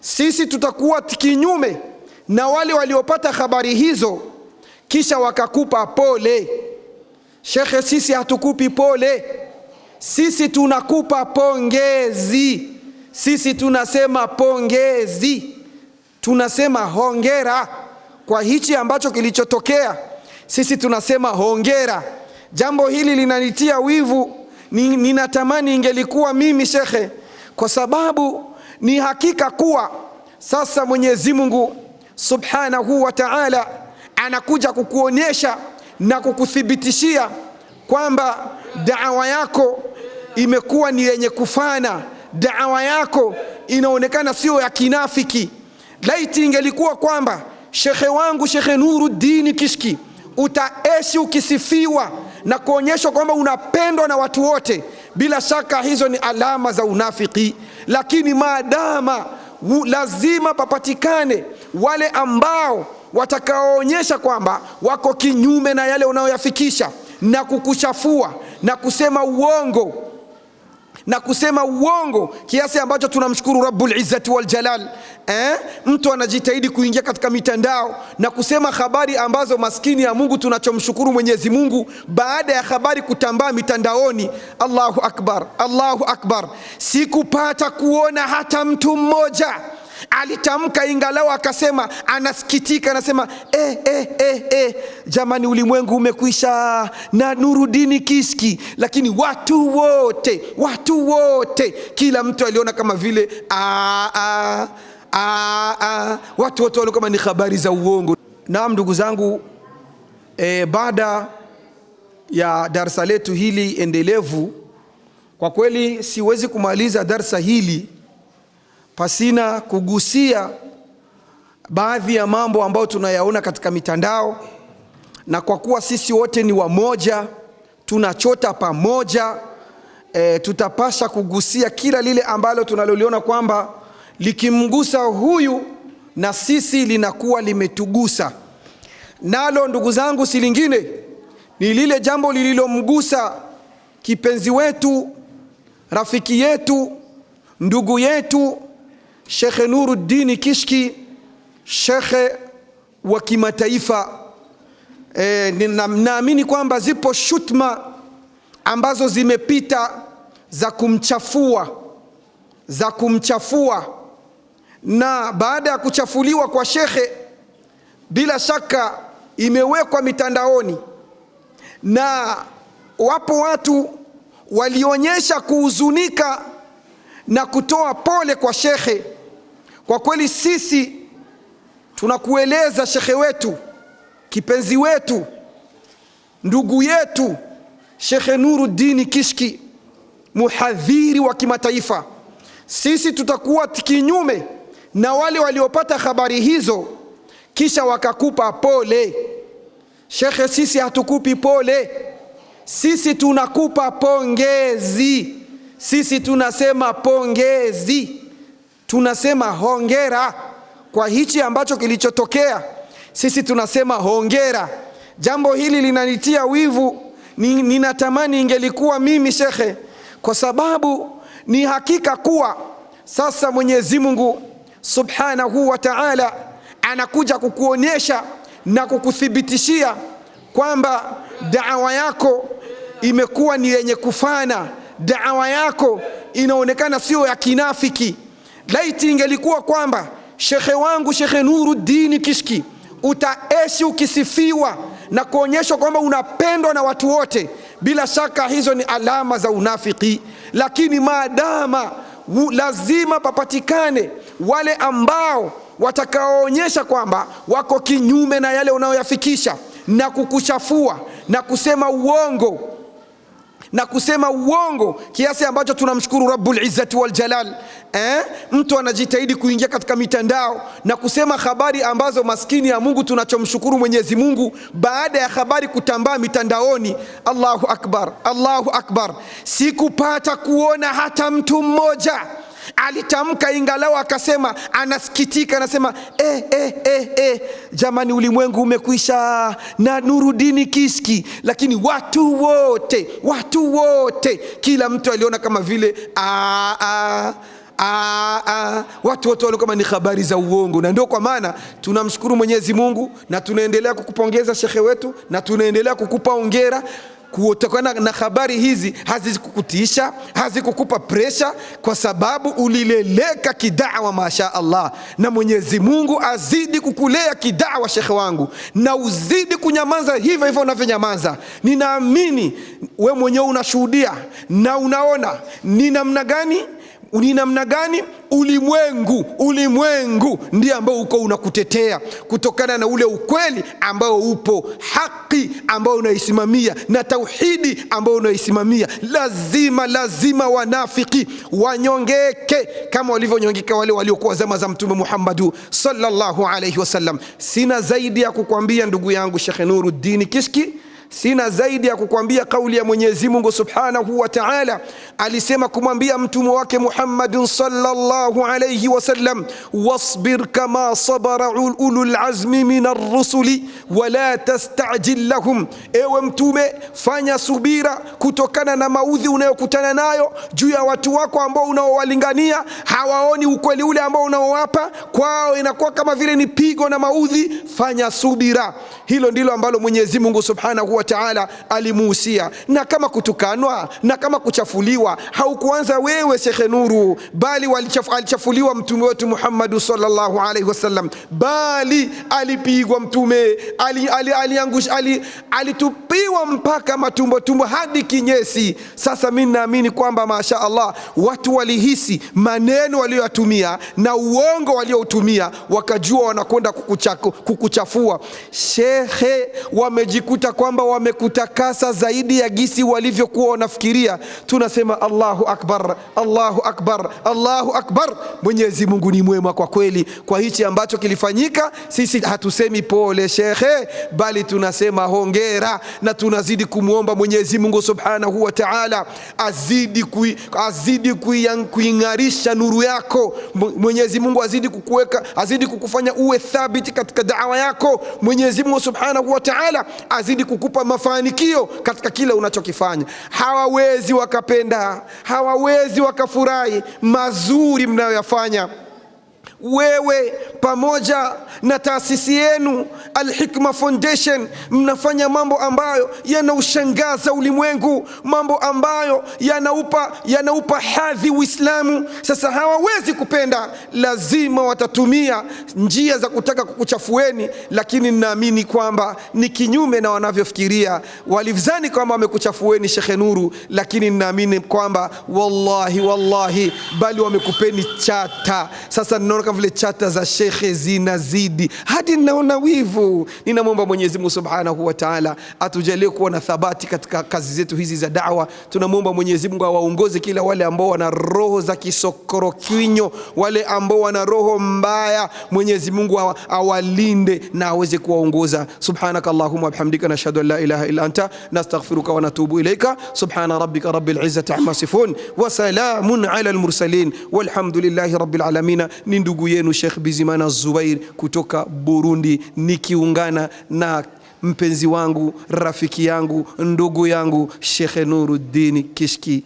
sisi tutakuwa kinyume na wale waliopata habari hizo kisha wakakupa pole. Shekhe, sisi hatukupi pole, sisi tunakupa pongezi. Sisi tunasema pongezi, tunasema hongera kwa hichi ambacho kilichotokea. Sisi tunasema hongera. Jambo hili linanitia wivu, ninatamani ingelikuwa mimi shekhe, kwa sababu ni hakika kuwa sasa Mwenyezi Mungu Subhanahu wa Ta'ala anakuja kukuonyesha na kukuthibitishia kwamba da'wa yako imekuwa ni yenye kufana, da'wa yako inaonekana sio ya kinafiki. Laiti ingelikuwa kwamba shekhe wangu Shekhe Nuruddin Kishki utaeshi ukisifiwa na kuonyeshwa kwamba unapendwa na watu wote, bila shaka hizo ni alama za unafiki. Lakini maadama lazima papatikane wale ambao watakaoonyesha kwamba wako kinyume na yale unayoyafikisha na kukuchafua na kusema uongo, kiasi ambacho tunamshukuru Rabbul Izzati wal Jalal. Mtu anajitahidi kuingia katika mitandao na kusema habari ambazo maskini ya Mungu, tunachomshukuru Mwenyezi Mungu, baada ya habari kutambaa mitandaoni, Allahu Akbar, Allahu Akbar, sikupata kuona hata mtu mmoja alitamka ingalau akasema anasikitika, anasema jamani, ulimwengu umekwisha na Nuruddin Kishki. Lakini watu wote kila mtu aliona kama vile watu wote waliona kama ni habari za uongo. Naam ndugu zangu, baada ya darasa letu hili endelevu, kwa kweli siwezi kumaliza darasa hili pasina kugusia baadhi ya mambo ambayo tunayaona katika mitandao. Na kwa kuwa sisi wote ni wamoja, tunachota pamoja, tutapasha kugusia kila lile ambalo tunaloliona kwamba likimgusa huyu na sisi linakuwa limetugusa. Nalo ndugu zangu, si lingine ni lile jambo lililomgusa kipenzi wetu, rafiki yetu, ndugu yetu Shekhe Nuruddin Kishki, shekhe wa kimataifa. Naamini kwamba zipo shutma ambazo zimepita za kumchafua, na baada ya kuchafuliwa kwa shekhe, bila shaka imewekwa mitandaoni, na wapo watu walionyesha kuhuzunika na kutoa pole kwa shekhe. Kwa kweli sisi tunakueleza shekhe wetu, kipenzi wetu, ndugu yetu Shekhe Nuruddin Kishki, muhadhiri wa kimataifa, sisi tutakuwa kinyume na wale waliopata habari hizo kisha wakakupa pole. Shekhe, sisi hatukupi pole, sisi tunakupa pongezi. Sisi tunasema pongezi, tunasema hongera kwa hichi ambacho kilichotokea. Sisi tunasema hongera. Jambo hili linanitia wivu, ninatamani ingelikuwa mimi shekhe, kwa sababu ni hakika kuwa sasa Mwenyezi Mungu Subhanahu wa Ta'ala anakuja kukuonyesha na kukuthibitishia kwamba da'wa yako imekuwa ni yenye kufana, da'wa yako inaonekana sio ya kinafiki. Laiti ingelikuwa kwamba shekhe wangu Shekhe Nuruddin Kishki utaeshi ukisifiwa na kuonyeshwa kwamba unapendwa na watu wote, bila shaka hizo ni alama za unafiki. Lakini maadama lazima papatikane wale ambao watakaoonyesha kwamba wako kinyume na yale unayoyafikisha na kukuchafua na kusema uongo, kiasi ambacho tunamshukuru Rabbul Izzati wal Jalal. Mtu anajitahidi kuingia katika mitandao na kusema habari ambazo maskini ya Mungu, tunachomshukuru Mwenyezi Mungu, baada ya habari kutambaa mitandaoni, Allahu Akbar, Allahu Akbar, sikupata kuona hata mtu mmoja alitamka ingalau akasema anasikitika, anasema jamani, ulimwengu umekwisha na Nuruddin Kishki. Lakini watu wote kila mtu aliona kama vile Watu wale kama ni habari za uongo. Na ndio kwa maana tunamshukuru Mwenyezi Mungu na tunaendelea kukupongeza shekhe wetu na tunaendelea kukupa hongera kutokana na habari hizi. Hazikukutisha, hazikukupa presha, kwa sababu ulileleka kidawa, masha Allah. Na Mwenyezi Mungu azidi kukulea kidawa shekhe wangu, na uzidi kunyamaza hivyo hivyo unavyonyamaza. Ninaamini we mwenyewe unashuhudia na unaona ni namna gani ulimwengu ndiye ambao uko unakutetea kutokana na ule ukweli ambao upo, haki ambao unaisimamia na tauhidi ambao unaisimamia. Lazima wanafiki wanyongeke kama walivyonyongeka wale waliokuwa zama za Mtume Muhammad sallallahu alayhi wasallam. Sina zaidi ya kukwambia ndugu yangu Sheikh Nuruddin Kishki, sina zaidi ya kukwambia kauli ya Mwenyezi Mungu Subhanahu wa Ta'ala. Alisema kumwambia mtume wake Muhammad sallallahu alayhi wasallam, wasbir kama sabara ulul azmi minar rusuli wala tastajil lahum. Ewe mtume, fanya subira kutokana na maudhi unayokutana nayo juu ya watu wako ambao unaowalingania. Hawaoni ukweli ule ambao unaowapa, kwao inakuwa kama vile ni pigo na maudhi. Fanya subira. Hilo ndilo ambalo Mwenyezi Mungu Subhanahu wa Ta'ala alimuhusia. Na kama kutukanwa na kama kuchafuliwa, haukuanza wewe Sheikh Nuru, bali alichafuliwa mtume wetu Muhammad sallallahu alaihi wasallam, bali alipigwa mtume, alitupiwa mpaka matumbo hadi kinyesi. Sasa mimi naamini kwamba masha Allah watu walihisi maneno walioyatumia na uongo waliotumia, wakajua wanakwenda kukuchafua. Shekhe, wamejikuta kwamba wamekutakasa zaidi ya gisi walivyokuwa wanafikiria. Tunasema Allahu Akbar, Allahu Akbar, Allahu Akbar. Mwenyezi Mungu ni mwema kwa kweli. Kwa hichi ambacho kilifanyika, sisi hatusemi pole shekhe, bali tunasema hongera, na tunazidi kumuomba Mwenyezi Mungu Subhanahu wa Ta'ala azidi kuingarisha nuru yako. Mwenyezi Mungu azidi kukuweka, azidi kukufanya uwe thabiti katika da'wa yako. Mwenyezi Mungu Subhanahu wa Ta'ala azidi kukupa mafanikio katika kila unachokifanya. Hawawezi wakapenda, hawawezi wakafurahi mazuri mnayoyafanya. Wewe pamoja na taasisi yenu Al-Hikma Foundation mnafanya mambo ambayo yanaushangaza ulimwengu, mambo ambayo yanaupa hadhi Uislamu. Sasa hawawezi kupenda, lazima watatumia njia za kutaka kukuchafueni, lakini ninaamini kwamba ni kinyume na wanavyofikiria. Walidhani kwamba wamekuchafueni Sheikh Nuru, lakini ninaamini kwamba wallahi bali wamekupeni chata. Sasa ninaona kama vile chata za shekhe zinazidi hadi ninaona wivu. Ninamwomba Mwenyezi Mungu Subhanahu wa Ta'ala atujalie kuwa na thabati katika kazi zetu hizi za da'wa. Tunamwomba Mwenyezi Mungu awaongoze kila wale ambao wana roho za kisokorokinyo, wale ambao wana roho mbaya. Mwenyezi Mungu awalinde na aweze kuwaongoza. Subhanakallahumma wa bihamdika, nashhadu an la ilaha illa anta, nastaghfiruka wa natubu ilayka. Subhana rabbika rabbil izzati amma yasifun wa salamun ala al mursalin walhamdulillahi rabbil alamin. Ni ndugu yenu Sheikh Bizimana Zubair kutoka Burundi, nikiungana na mpenzi wangu, rafiki yangu, ndugu yangu Sheikh Nuruddin Kishki.